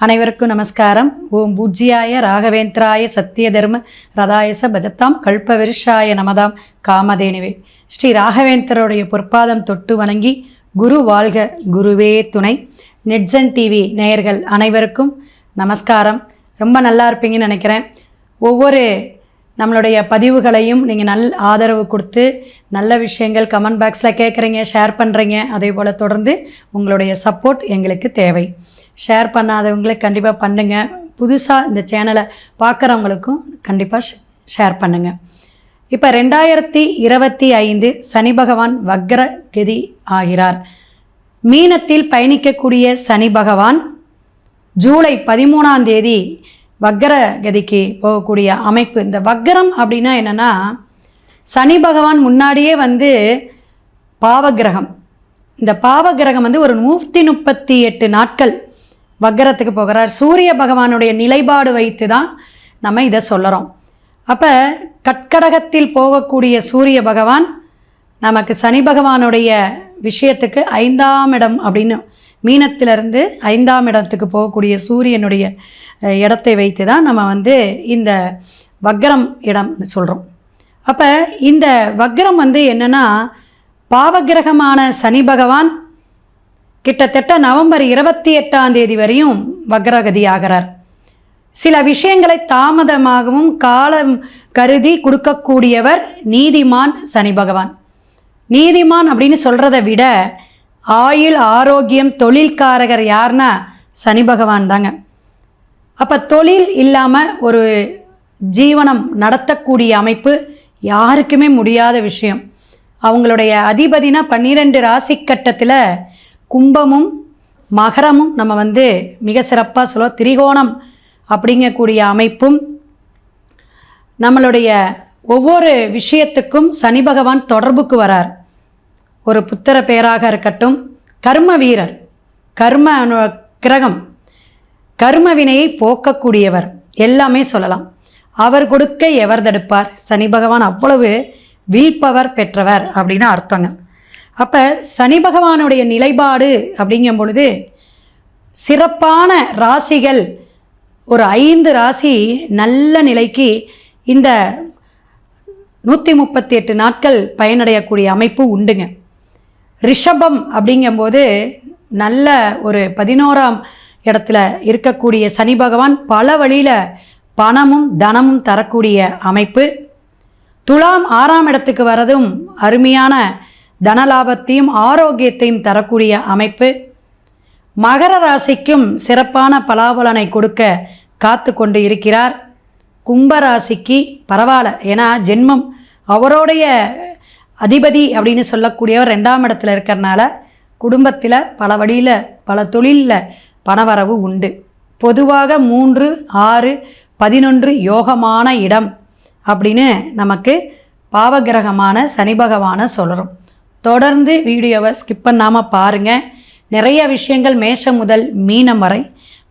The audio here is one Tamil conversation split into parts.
அனைவருக்கும் நமஸ்காரம். ஓம் பூஜ்யாய ராகவேந்திராய சத்திய தர்ம ரதாயச பஜத்தாம் கல்பவிருஷாய நமதாம் காமதேனுவே. ஸ்ரீ ராகவேந்தருடைய பொற்பாதம் தொட்டு வணங்கி குரு வாழ்க குருவே துணை. நெட்சன் டிவி நேயர்கள் அனைவருக்கும் நமஸ்காரம். ரொம்ப நல்லா இருப்பீங்கன்னு நினைக்கிறேன். ஒவ்வொரு நம்மளுடைய பதிவுகளையும் நீங்கள் ஆதரவு கொடுத்து நல்ல விஷயங்கள் கமெண்ட் பாக்ஸில் கேட்குறீங்க, ஷேர் பண்ணுறீங்க. அதே போல் தொடர்ந்து உங்களுடைய சப்போர்ட் எங்களுக்கு தேவை. ஷேர் பண்ணாதவங்களே கண்டிப்பாக பண்ணுங்கள். புதுசாக இந்த சேனலை பார்க்குறவங்களுக்கும் கண்டிப்பாக ஷேர் பண்ணுங்கள். இப்போ 2025 சனி பகவான் வக்ர கதி ஆகிறார். மீனத்தில் பயணிக்கக்கூடிய சனி பகவான் ஜூலை 13ஆம் தேதி வக்ர கதிக்கு போகக்கூடிய அமைப்பு. இந்த வக்ரம் அப்படின்னா என்னென்னா, சனி பகவான் முன்னாடியே பாவகிரகம். இந்த பாவகிரகம் ஒரு 138 நாட்கள் வக்ரத்துக்கு போகிறார். சூரிய பகவானுடைய நிலைப்பாடு வைத்து தான் நம்ம இதை சொல்கிறோம். அப்போ கட்கடகத்தில் போகக்கூடிய சூரிய பகவான் நமக்கு சனி பகவானுடைய விஷயத்துக்கு 5ஆம் இடம் அப்படின்னு, மீனத்திலிருந்து 5ஆம் இடத்துக்கு போகக்கூடிய சூரியனுடைய இடத்தை வைத்து தான் நம்ம இந்த வக்ரம் இடம் சொல்கிறோம். அப்போ இந்த வக்ரம் என்னென்னா, பாவகிரகமான சனி பகவான் கிட்டத்தட்ட நவம்பர் 28ஆம் தேதி வரையும் வக்ரகதி ஆகிறார். சில விஷயங்களை தாமதமாகவும் காலம் கருதி கொடுக்கக்கூடியவர் நீதிமான் சனி பகவான். நீதிமான் அப்படின்னு சொல்கிறத விட ஆயுள் ஆரோக்கியம் தொழில்காரகர் யார்னா சனி பகவான் தாங்க. அப்போ தொழில் இல்லாமல் ஒரு ஜீவனம் நடத்தக்கூடிய அமைப்பு யாருக்குமே முடியாத விஷயம். அவங்களுடைய அதிபதினா 12 ராசி கட்டத்தில் கும்பமும் மகரமும் நம்ம மிக சிறப்பாக சொல்லுவோம். திரிகோணம் அப்படிங்கக்கூடிய அமைப்பும் நம்மளுடைய ஒவ்வொரு விஷயத்துக்கும் சனி பகவான் தொடர்புக்கு வரார். ஒரு புத்திர பேராக இருக்கட்டும், கர்ம வீரர், கர்ம கிரகம், கர்ம வினையை போக்கக்கூடியவர் எல்லாமே சொல்லலாம். அவர் கொடுக்க எவர் தடுப்பார்? சனி பகவான் அவ்வளவு வில்பவர் பெற்றவர் அப்படின்னு அர்த்தங்க. அப்போ சனி பகவானுடைய நிலைப்பாடு அப்படிங்கும் பொழுது சிறப்பான ராசிகள் ஒரு 5 ராசி நல்ல நிலைக்கு இந்த 138 நாட்கள் பயனடையக்கூடிய அமைப்பு உண்டுங்க. ரிஷபம் அப்படிங்கும்போது நல்ல ஒரு 11ஆம் இடத்துல இருக்கக்கூடிய சனி பகவான் பல வழியில் பணமும் தனமும் தரக்கூடிய அமைப்பு. துலாம் 6ஆம் இடத்துக்கு வரதும் அருமையான தனலாபத்தையும் ஆரோக்கியத்தையும் தரக்கூடிய அமைப்பு. மகர ராசிக்கும் சிறப்பான பலாபலனை கொடுக்க காத்து கொண்டு இருக்கிறார். கும்பராசிக்கு பரவாயில்ல, ஏன்னா ஜென்மம் அவருடைய அதிபதி அப்படின்னு சொல்லக்கூடியவர் 2ஆம் இடத்துல இருக்கிறனால குடும்பத்தில் பல வழியில் பல தொழிலில் பணவரவு உண்டு. பொதுவாக 3, 6, 11 யோகமான இடம் அப்படின்னு நமக்கு பாவகிரகமான சனி பகவானை சொல்கிறோம். தொடர்ந்து வீடியோவை ஸ்கிப் பண்ணாமல் பாருங்கள். நிறைய விஷயங்கள் மேஷம் முதல் மீனம் வரை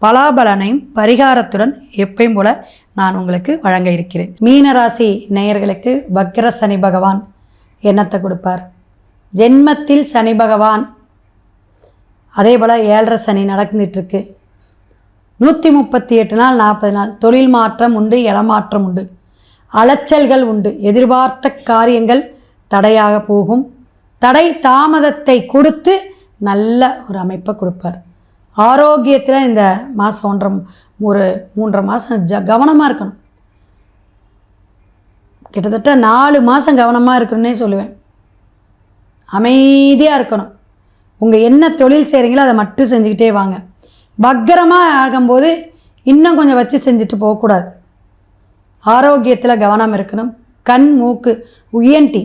பலாபலனையும் பரிகாரத்துடன் எப்பயும் போல நான் உங்களுக்கு வழங்க இருக்கிறேன். மீனராசி நேயர்களுக்கு வக்ர சனி பகவான் என்னத்தை கொடுப்பார்? ஜென்மத்தில் சனி பகவான் அதே போல் 7.5 சனி நடந்துட்டுருக்கு. 138 நாள் 40 நாள் தொழில் மாற்றம் உண்டு, இடமாற்றம் உண்டு, அலைச்சல்கள் உண்டு, எதிர்பார்த்த காரியங்கள் தடையாக போகும். தடை தாமதத்தை கொடுத்து நல்ல ஒரு அமைப்பை கொடுப்பார். ஆரோக்கியத்தில் இந்த மாதம் ஒரு 3.5 மாதம் கவனமாக இருக்கணும். கிட்டத்தட்ட 4 மாதம் கவனமாக இருக்கணுன்னே சொல்லுவேன். அமைதியாக இருக்கணும். உங்கள் என்ன தொழில் செய்கிறீங்களோ அதை மட்டும் செஞ்சுக்கிட்டே வாங்க. வக்ரமாக ஆகும்போது இன்னும் கொஞ்சம் வச்சு செஞ்சுட்டு போகக்கூடாது. ஆரோக்கியத்தில் கவனம் இருக்கணும். கண், மூக்கு, உயன்டி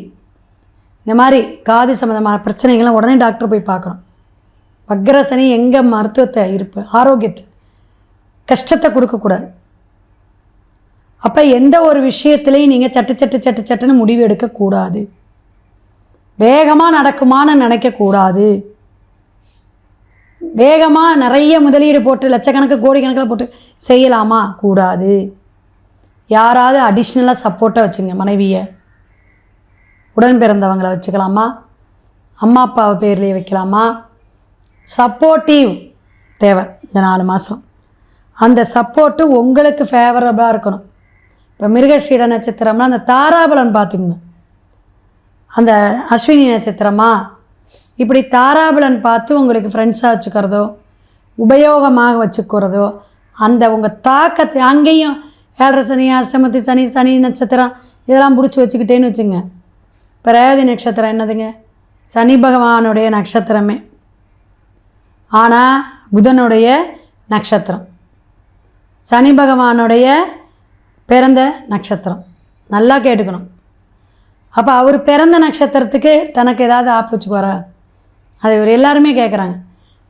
இந்த மாதிரி காது சம்மந்தமான பிரச்சனைகள்லாம் உடனே டாக்டர் போய் பார்க்கணும். வக்ரசனி எங்கள் மருத்துவத்தை இருப்பு ஆரோக்கியத்தை கஷ்டத்தை கொடுக்கக்கூடாது. அப்போ எந்த ஒரு விஷயத்துலையும் நீங்கள் சட்டுன்னு முடிவு எடுக்கக்கூடாது. வேகமாக நடக்குமான்னு நினைக்கக்கூடாது. வேகமாக நிறைய முதலீடு போட்டு லட்சக்கணக்கு கோடிக்கணக்கில் போட்டு செய்யலாமா? கூடாது. யாராவது அடிஷ்னலாக சப்போர்ட்டாக வச்சுங்க. மனைவியை, உடன் பிறந்தவங்களை வச்சுக்கலாமா? அம்மா அப்பாவை பேர்லேயே வைக்கலாமா? சப்போர்ட்டிவ் தேவை இந்த 4 மாதம். அந்த சப்போர்ட்டு உங்களுக்கு ஃபேவரபுளாக இருக்கணும். இப்போ மிருகஷீட நட்சத்திரம்னா அந்த தாராபலன் பார்த்துக்குங்க. அந்த அஸ்வினி நட்சத்திரமா இப்படி தாராபலன் பார்த்து உங்களுக்கு ஃப்ரெண்ட்ஸாக வச்சுக்கிறதோ உபயோகமாக வச்சுக்கிறதோ அந்த உங்கள் தாக்கத்தை அங்கேயும் 7.5 சனி, அஷ்டமத்தி சனி, சனி நட்சத்திரம் இதெல்லாம் பிடிச்சி வச்சுக்கிட்டேன்னு வச்சுங்க. இப்போ ரேவதி நட்சத்திரம் என்னதுங்க? சனி பகவானுடைய நட்சத்திரமே, ஆனால் புதனுடைய நட்சத்திரம், சனி பகவானுடைய பிறந்த நட்சத்திரம். நல்லா கேட்டுக்கணும். அப்போ அவர் பிறந்த நட்சத்திரத்துக்கு தனக்கு ஏதாவது ஆப்பு வச்சு போகிறா? அது இவர் எல்லாருமே கேட்குறாங்க.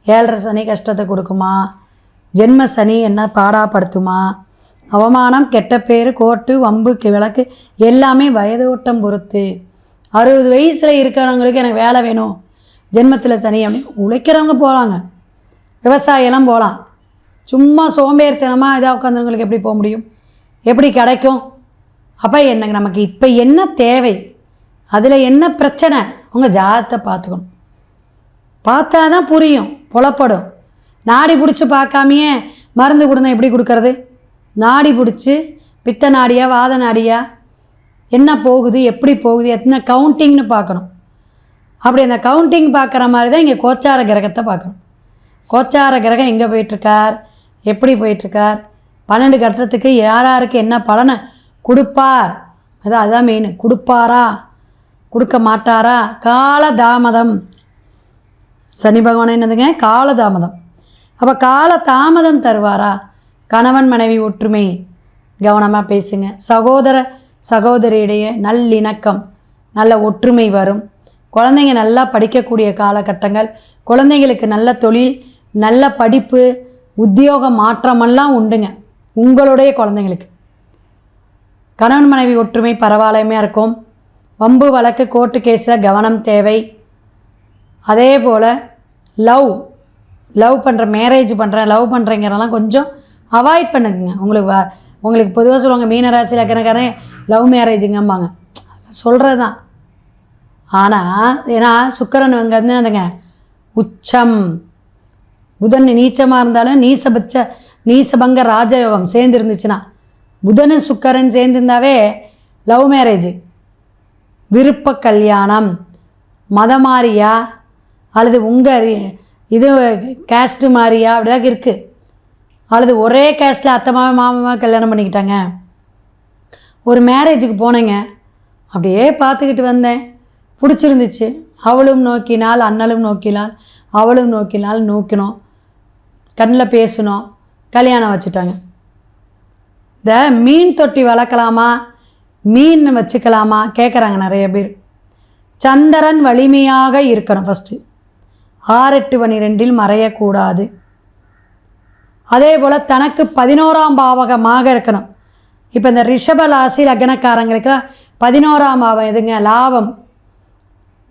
7.5 சனி கஷ்டத்தை கொடுக்குமா? ஜென்ம சனி என்ன பாடாப்படுத்துமா? அவமானம், கெட்ட பேர், கோர்ட்டு, வம்பு, விளக்கு எல்லாமே வயதோட்டம் பொறுத்து. 60 வயசில் இருக்கிறவங்களுக்கு எனக்கு வேலை வேணும், ஜென்மத்தில் சனி அப்படின்னு உழைக்கிறவங்க போகலாங்க. விவசாயெல்லாம் போகலாம். சும்மா சோம்பேறித்தனமாக இதாக உட்காந்துவங்களுக்கு எப்படி போக முடியும்? எப்படி கிடைக்கும்? அப்போ என்ன நமக்கு இப்போ என்ன தேவை, அதில் என்ன பிரச்சனை, உங்கள் ஜாதகத்தை பார்த்துக்கணும். பார்த்தா தான் புரியும், புலப்படும். நாடி பிடிச்சி பார்க்காமையே மருந்து கொடுங்க எப்படி கொடுக்கறது? நாடி பிடிச்சி பித்த நாடியா வாத நாடியா என்ன போகுது, எப்படி போகுது, எத்தனை கவுண்டிங்னு பார்க்கணும். அப்படி அந்த கவுண்டிங் பார்க்குற மாதிரி தான் இங்கே கோச்சார கிரகத்தை பார்க்கணும். கோச்சார கிரகம் எங்கே போயிட்டுருக்கார், எப்படி போயிட்டுருக்கார், 12 கட்டத்துக்கு யாராருக்கு என்ன பலனை கொடுப்பார், அதான் மெயின். கொடுப்பாரா கொடுக்க மாட்டாரா? காலதாமதம். சனி பகவான் என்னதுங்க? காலதாமதம். அப்போ காலதாமதம் தருவாரா? கணவன் மனைவி ஒற்றுமை கவனமாக பேசுங்க. சகோதர சகோதரியிடையே நல்லிணக்கம், நல்ல ஒற்றுமை வரும். குழந்தைங்க நல்லா படிக்கக்கூடிய காலகட்டங்கள், குழந்தைங்களுக்கு நல்ல தொழில், நல்ல படிப்பு, உத்தியோக மாற்றமெல்லாம் உண்டுங்க உங்களுடைய குழந்தைங்களுக்கு. கணவன் மனைவி ஒற்றுமை பரவாயில்லையாக இருக்கும். வம்பு வழக்கு கோர்ட்டு கேஸில் கவனம் தேவை. அதே போல் லவ் பண்ணுற, மேரேஜ் பண்ணுறேன், லவ் பண்ணுறீங்கிறலாம் கொஞ்சம் அவாய்ட் பண்ணுங்க. உங்களுக்கு பொதுவாக சொல்லுவாங்க மீனராசி லக்னக்காரன் லவ் மேரேஜுங்கம்பாங்க, சொல்கிறது தான். ஆனால் ஏன்னா சுக்கிரன் அங்கே வந்துங்க உச்சம், புதன் நீச்சமாக இருந்தாலும் நீசபங்க ராஜயோகம் சேர்ந்து இருந்துச்சுன்னா, புதன் சுக்கிரன் சேர்ந்துருந்தாவே லவ் மேரேஜ், விருப்ப கல்யாணம், மதமாரியா அல்லது உங்கள் இது கேஸ்ட்டு மாதிரியா அப்படிலாம் இருக்குது. அல்லது ஒரே கேஸ்ட்டில் அத்தை மாமா கல்யாணம் பண்ணிக்கிட்டாங்க. ஒரு மேரேஜுக்கு போனேங்க, அப்படியே பார்த்துக்கிட்டு வந்தேன், பிடிச்சிருந்துச்சு. அவளும் நோக்கினாள், அண்ணலும் நோக்கினாள், அவளும் நோக்கினாள், நோக்கினோம், கண்ணில் பேசணும், கல்யாணம் வச்சுட்டாங்க. இந்த மீன் தொட்டி வளர்க்கலாமா, மீன் வச்சுக்கலாமா கேட்குறாங்க நிறைய பேர். சந்திரன் வலிமையாக இருக்கணும் ஃபஸ்ட்டு, 6-8-12 மறையக்கூடாது. அதே போல் தனக்கு 11ஆம் பாவகமாக இருக்கணும். இப்போ இந்த ரிஷபராசி லக்னக்காரங்களுக்கு 11ஆம் பாவம் எதுங்க? லாபம்.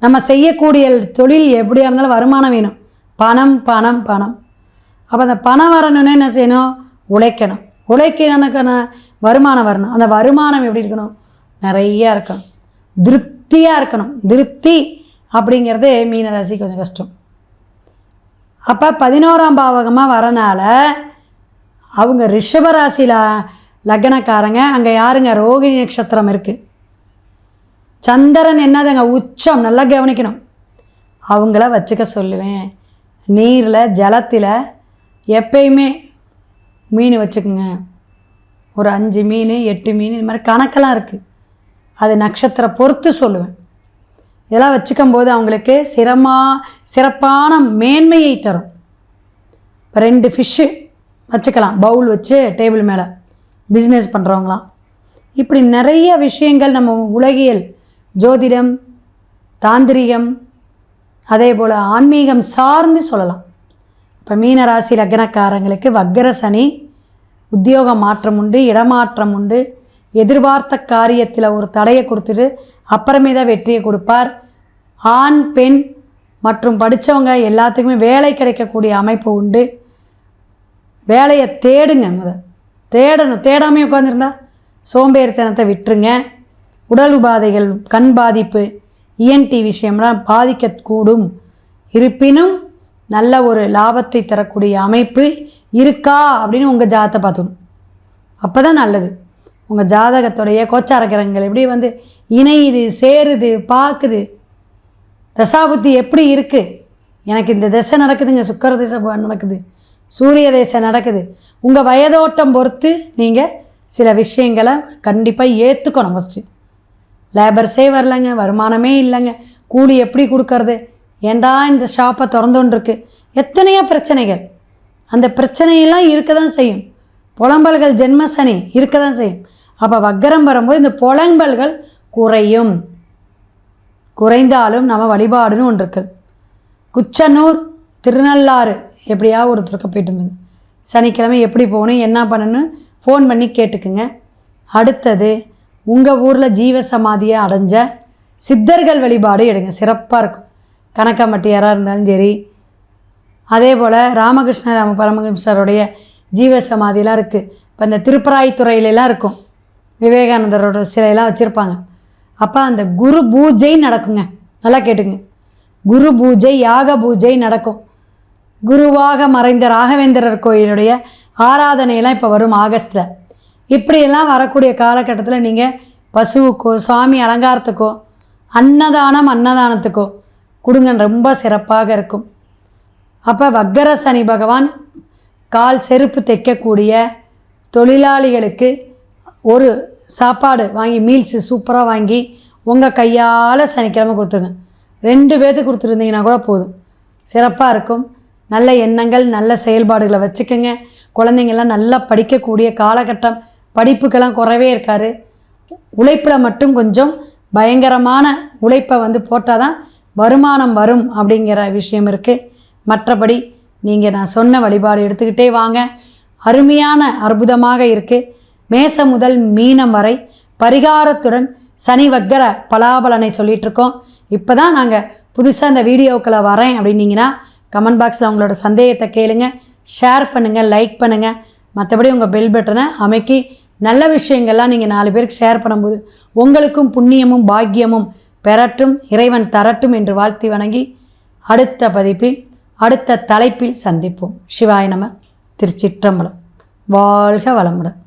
நம்ம செய்யக்கூடிய தொழில் எப்படியா இருந்தாலும் வருமானம் வேணும். பணம் பணம் பணம். அப்போ அந்த பணம் வரணுன்னு என்ன செய்யணும்? உழைக்கணும். உழைக்கணுன்னு வருமானம் வரணும். அந்த வருமானம் எப்படி இருக்கணும்? நிறையா இருக்கணும், திருப்தியாக இருக்கணும். திருப்தி அப்படிங்கிறது மீனராசி கொஞ்சம் கஷ்டம். அப்போ 11ஆம் பாவகமாக வரனால அவங்க ரிஷபராசியில் லக்னக்காரங்க, அங்கே யாருங்க? ரோகிணி நட்சத்திரம் இருக்குது. சந்திரன் என்னதுங்க? உச்சம். நல்லா கவனிக்கணும். அவங்கள வச்சுக்க சொல்லுவேன். நீரில் ஜலத்தில் எப்பயுமே மீன் வச்சுக்குங்க. ஒரு 5 மீன் 8 மீன் இது மாதிரி கணக்கெல்லாம் இருக்குது. அது நட்சத்திர பொறுத்து சொல்லுவேன். இதெல்லாம் வச்சுக்கும்போது அவங்களுக்கு சிறப்பான மேன்மையை தரும். இப்போ 2 ஃபிஷ்ஷு வச்சுக்கலாம், பவுல் வச்சு டேபிள் மேலே, பிஸ்னஸ் பண்ணுறவங்களாம். இப்படி நிறைய விஷயங்கள் நம்ம உலகியல், ஜோதிடம், தாந்திரிகம், அதே போல் ஆன்மீகம் சார்ந்து சொல்லலாம். இப்போ மீனராசி லக்னக்காரங்களுக்கு வக்கர சனி, உத்தியோக மாற்றம் உண்டு, இடமாற்றம் உண்டு. எதிர்பார்த்த காரியத்தில் ஒரு தடையை கொடுத்துட்டு அப்புறமே தான் வெற்றியை கொடுப்பார். ஆண் பெண் மற்றும் படித்தவங்க எல்லாத்துக்குமே வேலை கிடைக்கக்கூடிய அமைப்பு உண்டு. வேலையை தேடுங்க, தேடணும். தேடாமல் உட்காந்துருந்தா சோம்பேறித்தனத்தை விட்டுருங்க. உடல் உபாதைகள், கண் பாதிப்பு, இஎன்டி விஷயம்லாம் பாதிக்கக்கூடும். இருப்பினும் நல்ல ஒரு லாபத்தை தரக்கூடிய அமைப்பு இருக்கா அப்படின்னு உங்கள் ஜாதகத்தை பார்த்துக்கணும். அப்போ தான் நல்லது. உங்கள் ஜாதகத்துடைய கோச்சார கிரகங்கள் எப்படி வந்து இணையுது, சேருது, பார்க்குது, தசாபுத்தி எப்படி இருக்குது, எனக்கு இந்த திசை நடக்குதுங்க, சுக்கர திசை நடக்குது, சூரிய திசை நடக்குது, உங்கள் வயதோட்டம் பொறுத்து நீங்கள் சில விஷயங்களை கண்டிப்பாக ஏற்றுக்கணும். ஃபஸ்ட்டு லேபர்ஸே வரலைங்க, வருமானமே இல்லைங்க, கூலி எப்படி கொடுக்கறது, ஏண்டா இந்த ஷாப்பை திறந்தோன்ருக்கு, எத்தனையோ பிரச்சனைகள். அந்த பிரச்சனையெல்லாம் இருக்க தான் செய்யும். புலம்பல்கள் ஜென்மசனி இருக்க தான் செய்யும். அப்போ வக்கரம் வரும்போது இந்த புலம்பல்கள் குறையும். குறைந்தாலும் நம்ம வழிபாடுன்னு ஒன்று இருக்குது. குச்சனூர் திருநள்ளாறு எப்படியாவது ஒருத்தருக்கு போயிட்டு இருந்துங்க. சனிக்கிழமை எப்படி போகணும், என்ன பண்ணணும் ஃபோன் பண்ணி கேட்டுக்குங்க. அடுத்தது உங்கள் ஊரில் ஜீவசமாதியை அடைஞ்ச சித்தர்கள் வழிபாடு எடுங்க, சிறப்பாக இருக்கும். கணக்கம்பட்டியாராக இருந்தாலும் சரி, அதே போல் ராமகிருஷ்ண பரமஹம்சருடைய ஜீவசமாதியெலாம் இருக்குது. இப்போ இந்த திருப்பராய்த்துறையிலலாம் இருக்கும், விவேகானந்தரோட சிலையெல்லாம் வச்சுருப்பாங்க. அப்போ அந்த குரு பூஜை நடக்குங்க, நல்லா கேட்டுங்க. குரு பூஜை, யாக பூஜை நடக்கும். குருவாக மறைந்த ராகவேந்திரர் கோயிலுடைய ஆராதனையெல்லாம் இப்போ வரும் ஆகஸ்ட்டில். இப்படியெல்லாம் வரக்கூடிய காலகட்டத்தில் நீங்கள் பசுவுக்கோ சுவாமி அலங்காரத்துக்கோ அன்னதானத்துக்கோ கொடுங்க, ரொம்ப சிறப்பாக இருக்கும். அப்போ வக்கர சனி பகவான் கால் செருப்பு தைக்கக்கூடிய தொழிலாளிகளுக்கு ஒரு சாப்பாடு வாங்கி, மீல்ஸு சூப்பராக வாங்கி உங்கள் கையால் சனிக்கிழமை கொடுத்துருங்க. 2 பேர்த்துக்கு கொடுத்துருந்தீங்கன்னா கூட போதும், சிறப்பாக இருக்கும். நல்ல எண்ணங்கள், நல்ல செயல்பாடுகளை வச்சுக்கோங்க. குழந்தைங்கள்லாம் நல்லா படிக்கக்கூடிய காலகட்டம், படிப்புக்கெல்லாம் குறைவே இருக்காது. உழைப்பில் மட்டும் கொஞ்சம் பயங்கரமான உழைப்பை வந்து போட்டால் தான் வருமானம் வரும் அப்படிங்கிற விஷயம் இருக்குது. மற்றபடி நீங்கள் நான் சொன்ன வழிபாடு எடுத்துக்கிட்டே வாங்க, அருமையான அற்புதமாக இருக்குது. மேசம் முதல் மீனம் வரை பரிகாரத்துடன் சனி வக்கர பலாபலனை சொல்லிகிட்ருக்கோம். இப்போ தான் நாங்கள் புதுசாக இந்த வீடியோக்களை வரேன் அப்படின்னீங்கன்னா கமெண்ட் பாக்ஸில் உங்களோட சந்தேகத்தை கேளுங்க, ஷேர் பண்ணுங்கள், லைக் பண்ணுங்கள். மற்றபடி உங்கள் பெல் பட்டனை அமைக்கி நல்ல விஷயங்கள்லாம் நீங்கள் 4 பேருக்கு ஷேர் பண்ணும்போது உங்களுக்கும் புண்ணியமும் பாக்கியமும் பெறட்டும், இறைவன் தரட்டும் என்று வாழ்த்தி வணங்கி அடுத்த பதிப்பில் அடுத்த தலைப்பில் சந்திப்போம். சிவாய நம. திருச்சிற்றம்பலம். வாழ்க வளமுடன்.